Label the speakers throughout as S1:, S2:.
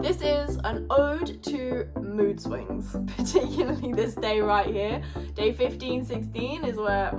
S1: This is an ode to mood swings, particularly this day right here. Day 15, 16 is where,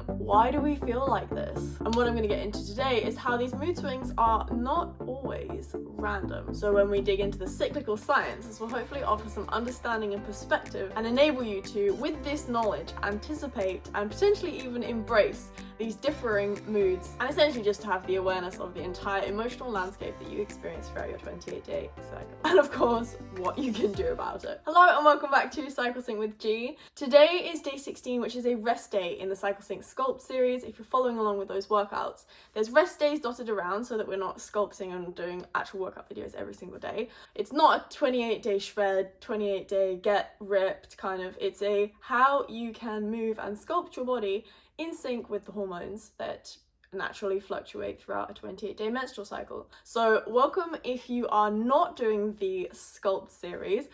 S1: why do we feel like this? And what I'm going to get into today is how these mood swings are not always random. So when we dig into the cyclical science, this will hopefully offer some understanding and perspective and enable you to, with this knowledge, anticipate and potentially even embrace these differing moods, and essentially just to have the awareness of the entire emotional landscape that you experience throughout your 28-day cycle. And of course, what you can do about it. Hello and welcome back to Cycle Sync with G. Today is day 16, which is a rest day in the Cycle Sync Sculpt series. If you're following along with those workouts, there's rest days dotted around so that we're not sculpting and doing actual workout videos every single day. It's not a 28-day shred, 28-day get ripped kind of, it's a how you can move and sculpt your body in sync with the hormones that naturally fluctuate throughout a 28-day menstrual cycle. So welcome if you are not doing the Sculpt series,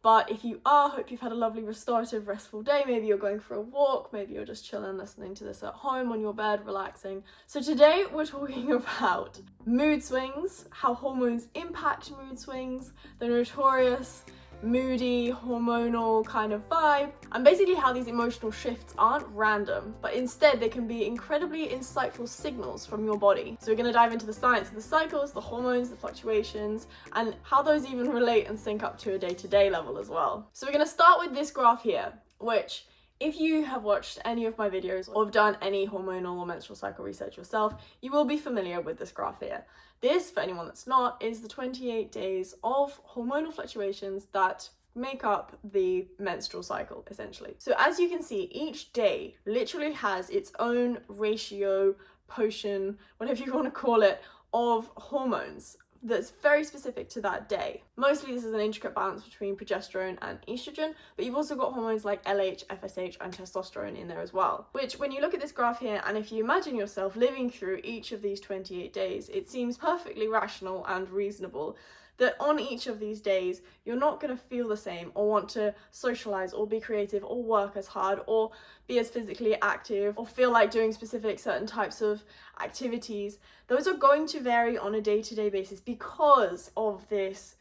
S1: but if you are, hope you've had a lovely restorative restful day. Maybe you're going for a walk, maybe you're just chilling listening to this at home on your bed relaxing. So today we're talking about mood swings, how hormones impact mood swings, the notorious moody, hormonal kind of vibe, and basically how these emotional shifts aren't random, but instead they can be incredibly insightful signals from your body. So we're going to dive into the science of the cycles, the hormones, the fluctuations, and how those even relate and sync up to a day-to-day level as well. So we're going to start with this graph here, which if you have watched any of my videos or have done any hormonal or menstrual cycle research yourself, you will be familiar with this graph here. This, for anyone that's not, is the 28 days of hormonal fluctuations that make up the menstrual cycle, essentially. So as you can see, each day literally has its own ratio, potion, whatever you want to call it, of hormones that's very specific to that day. Mostly this is an intricate balance between progesterone and estrogen, but you've also got hormones like LH, FSH, and testosterone in there as well. Which, when you look at this graph here, and if you imagine yourself living through each of these 28 days, it seems perfectly rational and reasonable that on each of these days, you're not going to feel the same or want to socialize or be creative or work as hard or be as physically active or feel like doing specific certain types of activities. Those are going to vary on a day-to-day basis because of this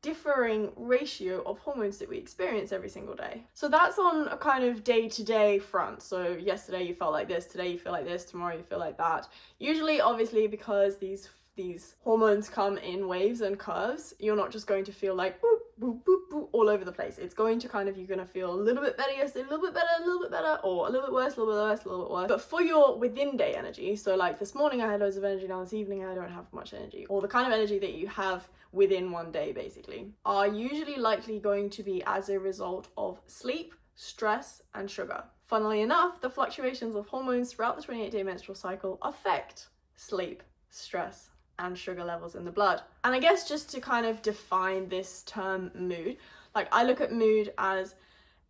S1: differing ratio of hormones that we experience every single day. So that's on a kind of day-to-day front. So yesterday you felt like this, today you feel like this, tomorrow you feel like that. Usually, obviously, because these hormones come in waves and curves, you're not just going to feel like boop, boop, boop, boop, all over the place. It's going to kind of, you're going to feel a little bit better yesterday, a little bit better, or a little bit worse, a little bit worse, a little bit worse. But for your within day energy, so like this morning I had loads of energy, now this evening I don't have much energy, or the kind of energy that you have within one day basically, are usually likely going to be as a result of sleep, stress, and sugar. Funnily enough, the fluctuations of hormones throughout the 28-day menstrual cycle affect sleep, stress, and sugar levels in the blood. And I guess just to kind of define this term mood, like I look at mood as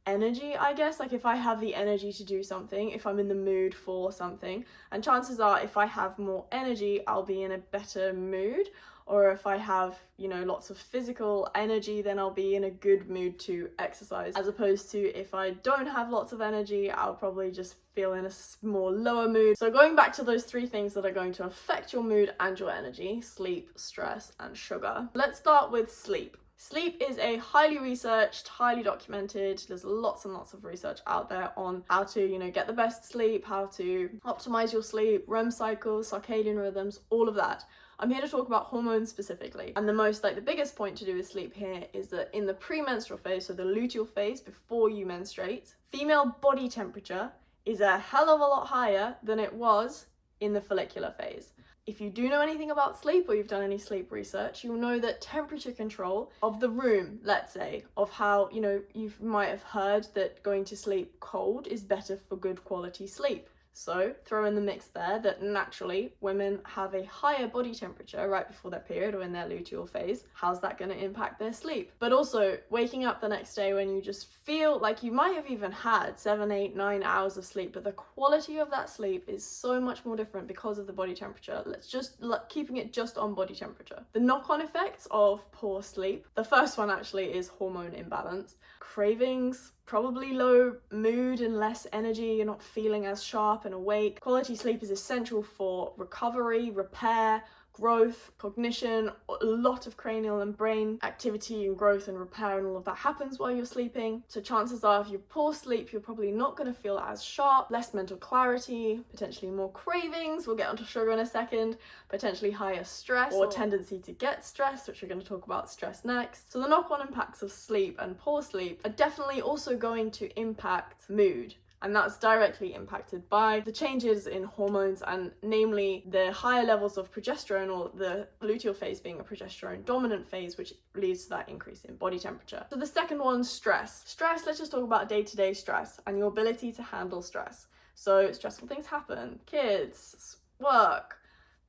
S1: energy, I guess. Like if I have the energy to do something, if I'm in the mood for something, and chances are if I have more energy, I'll be in a better mood. Or if I have, lots of physical energy, then I'll be in a good mood to exercise. As opposed to if I don't have lots of energy, I'll probably just feel in a more lower mood. So going back to those three things that are going to affect your mood and your energy: sleep, stress, and sugar. Let's start with sleep. Sleep is a highly researched, highly documented, there's lots and lots of research out there on how to, get the best sleep, how to optimize your sleep, REM cycles, circadian rhythms, all of that. I'm here to talk about hormones specifically. And the biggest point to do with sleep here is that in the premenstrual phase, so the luteal phase before you menstruate, female body temperature is a hell of a lot higher than it was in the follicular phase. If you do know anything about sleep or you've done any sleep research, you'll know that temperature control of the room, let's say, of how, you might have heard that going to sleep cold is better for good quality sleep. So throw in the mix there that naturally women have a higher body temperature right before their period or in their luteal phase. How's that going to impact their sleep? But also waking up the next day when you just feel like you might have even had 7, 8, 9 hours of sleep, but the quality of that sleep is so much more different because of the body temperature. Let's just keeping it just on body temperature. The knock-on effects of poor sleep. The first one actually is hormone imbalance. Cravings, probably low mood and less energy, you're not feeling as sharp and awake. Quality sleep is essential for recovery, repair, growth, cognition, a lot of cranial and brain activity and growth and repair and all of that happens while you're sleeping. So chances are if you poor sleep, you're probably not going to feel as sharp, less mental clarity, potentially more cravings, we'll get onto sugar in a second, potentially higher stress or tendency to get stressed, which we're going to talk about stress next. So the knock-on impacts of sleep and poor sleep are definitely also going to impact mood. And that's directly impacted by the changes in hormones, and namely the higher levels of progesterone, or the luteal phase being a progesterone dominant phase, which leads to that increase in body temperature. So the second one, stress. Stress, let's just talk about day-to-day stress and your ability to handle stress. So stressful things happen, kids, work,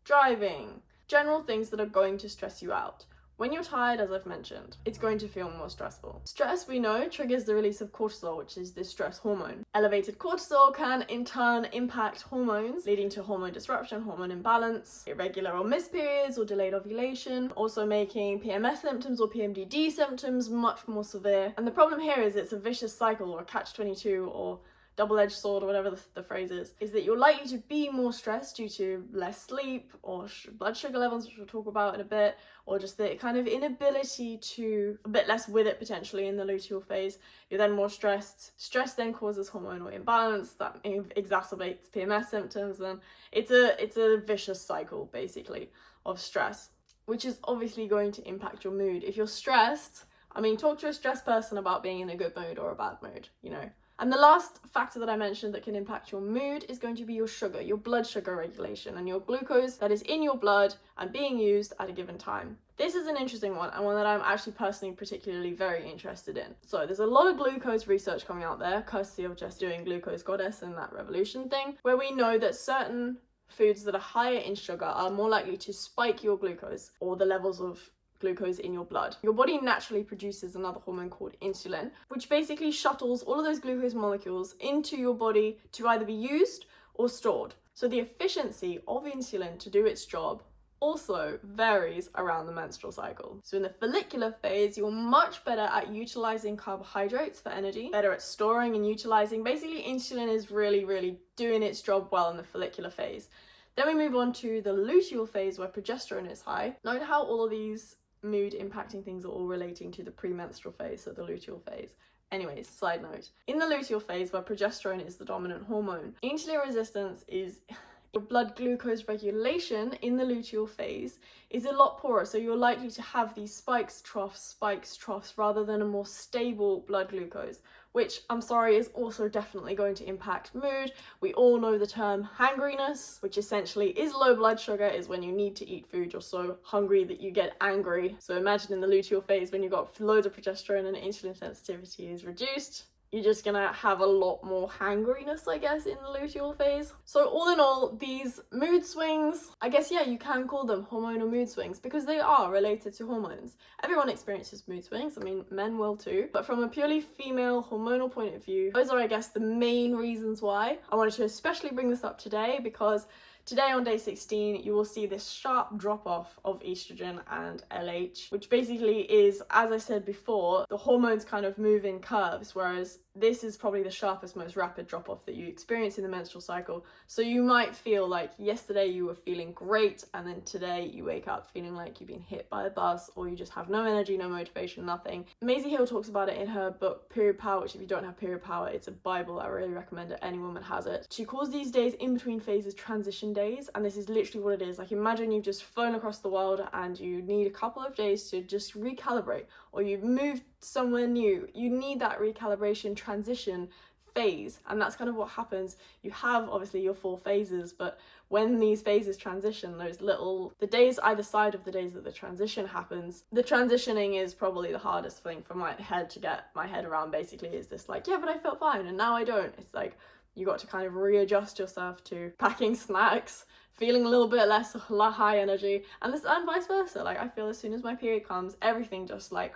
S1: driving, general things that are going to stress you out. When you're tired, as I've mentioned, it's going to feel more stressful. Stress, we know, triggers the release of cortisol, which is the stress hormone. Elevated cortisol can in turn impact hormones, leading to hormone disruption, hormone imbalance, irregular or missed periods or delayed ovulation, also making PMS symptoms or PMDD symptoms much more severe. And the problem here is it's a vicious cycle, or a catch-22, or double-edged sword, or whatever the phrase is that you're likely to be more stressed due to less sleep, or blood sugar levels, which we'll talk about in a bit, or just the kind of inability to, a bit less with it potentially in the luteal phase. You're then more stressed. Stress then causes hormonal imbalance that exacerbates PMS symptoms, and it's a vicious cycle basically of stress, which is obviously going to impact your mood. If you're stressed, I mean, talk to a stressed person about being in a good mood or a bad mood, you know. And the last factor that I mentioned that can impact your mood is going to be your sugar, your blood sugar regulation, and your glucose that is in your blood and being used at a given time. This is an interesting one, and one that I'm actually personally particularly very interested in. So there's a lot of glucose research coming out there, courtesy of just doing Glucose Goddess and that revolution thing, where we know that certain foods that are higher in sugar are more likely to spike your glucose, or the levels of glucose in your blood. Your body naturally produces another hormone called insulin, which basically shuttles all of those glucose molecules into your body to either be used or stored. So the efficiency of insulin to do its job also varies around the menstrual cycle. So in the follicular phase, you're much better at utilizing carbohydrates for energy, better at storing and utilizing. Basically, insulin is really doing its job well in the follicular phase. Then we move on to the luteal phase, where progesterone is high. Note how all of these mood impacting things are all relating to the premenstrual phase, so the luteal phase. Anyways, side note. In the luteal phase, where progesterone is the dominant hormone, insulin resistance is your blood glucose regulation in the luteal phase is a lot poorer, so you're likely to have these spikes, troughs, rather than a more stable blood glucose, which, I'm sorry, is also definitely going to impact mood. We all know the term hangriness, which essentially is low blood sugar, is when you need to eat food, you're so hungry that you get angry. So imagine in the luteal phase, when you've got loads of progesterone and insulin sensitivity is reduced, you're just gonna have a lot more hangriness, I guess, in the luteal phase. So all in all, these mood swings, I guess, yeah, you can call them hormonal mood swings, because they are related to hormones. Everyone experiences mood swings, I mean, men will too, but from a purely female hormonal point of view, those are, I guess, the main reasons why. I wanted to especially bring this up today, because today on day 16, you will see this sharp drop off of estrogen and LH, which basically is, as I said before, the hormones kind of move in curves, whereas this is probably the sharpest, most rapid drop off that you experience in the menstrual cycle. So you might feel like yesterday you were feeling great, and then today you wake up feeling like you've been hit by a bus, or you just have no energy, no motivation, nothing. Maisie Hill talks about it in her book Period Power, which if you don't have period power, it's a Bible. I really recommend it. Any woman has it. She calls these days in between phases transition days, and this is literally what it is. Like, imagine you've just flown across the world and you need a couple of days to just recalibrate, or you've moved somewhere new. You need that recalibration transition phase, and that's kind of what happens. You have obviously your 4 phases, but when these phases transition, the days either side of the days that the transition happens, the transitioning is probably the hardest thing for my head to get my head around. Basically, is this like, yeah, but I felt fine and now I don't. It's like you got to kind of readjust yourself to packing snacks, feeling a little bit less high energy, and vice versa. Like, I feel as soon as my period comes, everything just like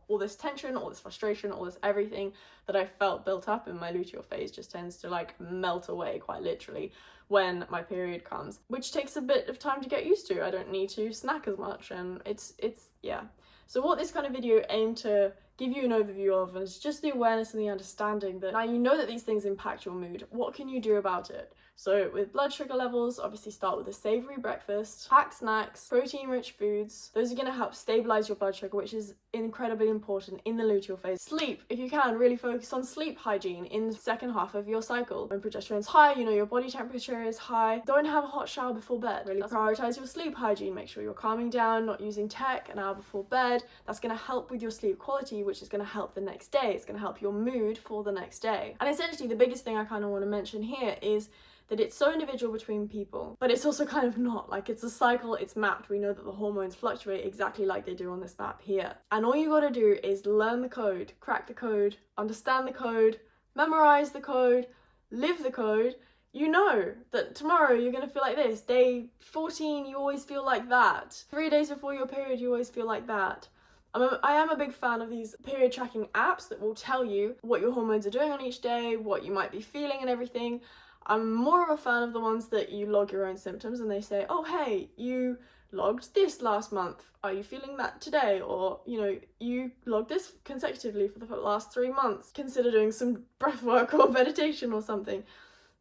S1: all this tension, all this frustration, all this everything that I felt built up in my luteal phase just tends to like melt away quite literally when my period comes, which takes a bit of time to get used to. I don't need to snack as much, and it's yeah. So what this kind of video aimed to give you an overview of, and it's just the awareness and the understanding that now you know that these things impact your mood. What can you do about it? So with blood sugar levels, obviously start with a savoury breakfast, packed snacks, protein-rich foods. Those are going to help stabilise your blood sugar, which is incredibly important in the luteal phase. Sleep, if you can, really focus on sleep hygiene in the second half of your cycle. When progesterone's high, you know your body temperature is high, don't have a hot shower before bed. Really prioritise your sleep hygiene. Make sure you're calming down, not using tech an hour before bed. That's going to help with your sleep quality, which is going to help the next day. It's going to help your mood for the next day. And essentially the biggest thing I kind of want to mention here is that it's so individual between people, but it's also kind of not. Like, it's a cycle, it's mapped. We know that the hormones fluctuate exactly like they do on this map here. And all you gotta do is learn the code, crack the code, understand the code, memorize the code, live the code. You know that tomorrow you're gonna feel like this. Day 14, you always feel like that. 3 days before your period, you always feel like that. I am a big fan of these period tracking apps that will tell you what your hormones are doing on each day, what you might be feeling and everything. I'm more of a fan of the ones that you log your own symptoms and they say, oh, hey, you logged this last month. Are you feeling that today? Or, you know, you logged this consecutively for the last 3 months. Consider doing some breath work or meditation or something.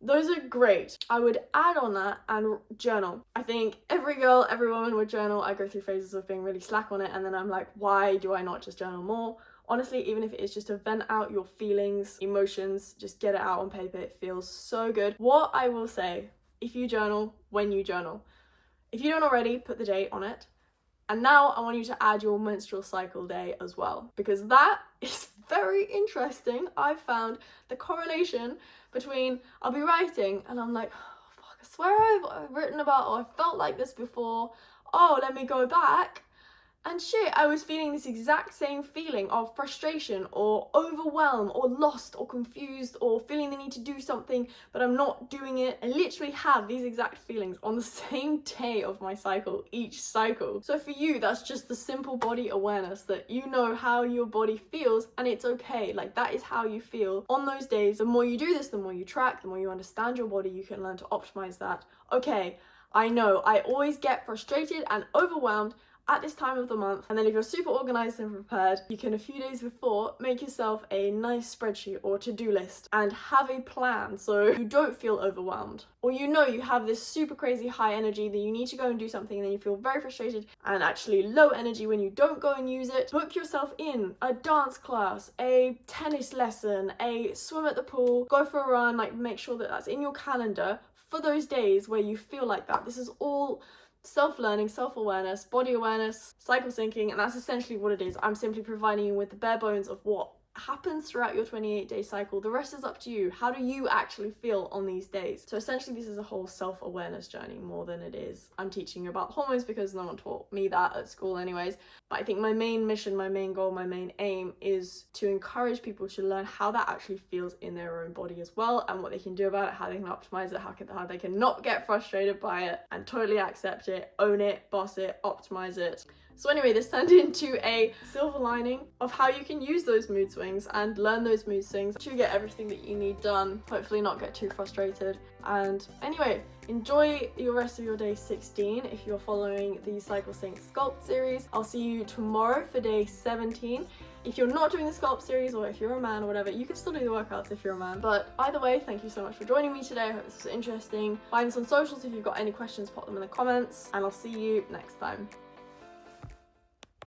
S1: Those are great. I would add on that and journal. I think every girl, every woman would journal. I go through phases of being really slack on it and then I'm like, why do I not just journal more? Honestly, even if it is just to vent out your feelings, emotions, just get it out on paper, it feels so good. What I will say, if you journal, when you journal, if you don't already, put the date on it. And now I want you to add your menstrual cycle day as well, because that is very interesting. I found the correlation between, I'll be writing and I'm like, oh, fuck, I swear I've written about, or I felt like this before. Oh, let me go back. And shit, I was feeling this exact same feeling of frustration or overwhelm or lost or confused or feeling the need to do something but I'm not doing it. I literally have these exact feelings on the same day of my cycle, each cycle. So for you, that's just the simple body awareness that you know how your body feels and it's okay. Like, that is how you feel on those days. The more you do this, the more you track, the more you understand your body, you can learn to optimize that. Okay, I know I always get frustrated and overwhelmed at this time of the month, and then if you're super organized and prepared, you can a few days before make yourself a nice spreadsheet or to-do list and have a plan so you don't feel overwhelmed, or you know you have this super crazy high energy that you need to go and do something and then you feel very frustrated and actually low energy when you don't go and use it. Book yourself in a dance class, a tennis lesson, a swim at the pool, go for a run. Like, make sure that that's in your calendar for those days where you feel like that. This is all self-learning, self-awareness, body awareness, cycle syncing, and that's essentially what it is. I'm simply providing you with the bare bones of what happens throughout your 28-day cycle. The rest is up to you. How do you actually feel on these days? So essentially this is a whole self-awareness journey more than it is I'm teaching you about hormones, because no one taught me that at school anyways. But I think my main mission, my main goal, my main aim is to encourage people to learn how that actually feels in their own body as well, and what they can do about it, how they can optimize it, how they can not get frustrated by it and totally accept it, own it, boss it, optimize it. So anyway, this turned into a silver lining of how you can use those mood swings and learn those mood swings to get everything that you need done, hopefully not get too frustrated. And anyway, enjoy your rest of your day 16 if you're following the Cycle Sync Sculpt series. I'll see you tomorrow for day 17. If you're not doing the Sculpt series, or if you're a man or whatever, you can still do the workouts if you're a man. But either way, thank you so much for joining me today. I hope this was interesting. Find us on socials if you've got any questions, pop them in the comments, and I'll see you next time.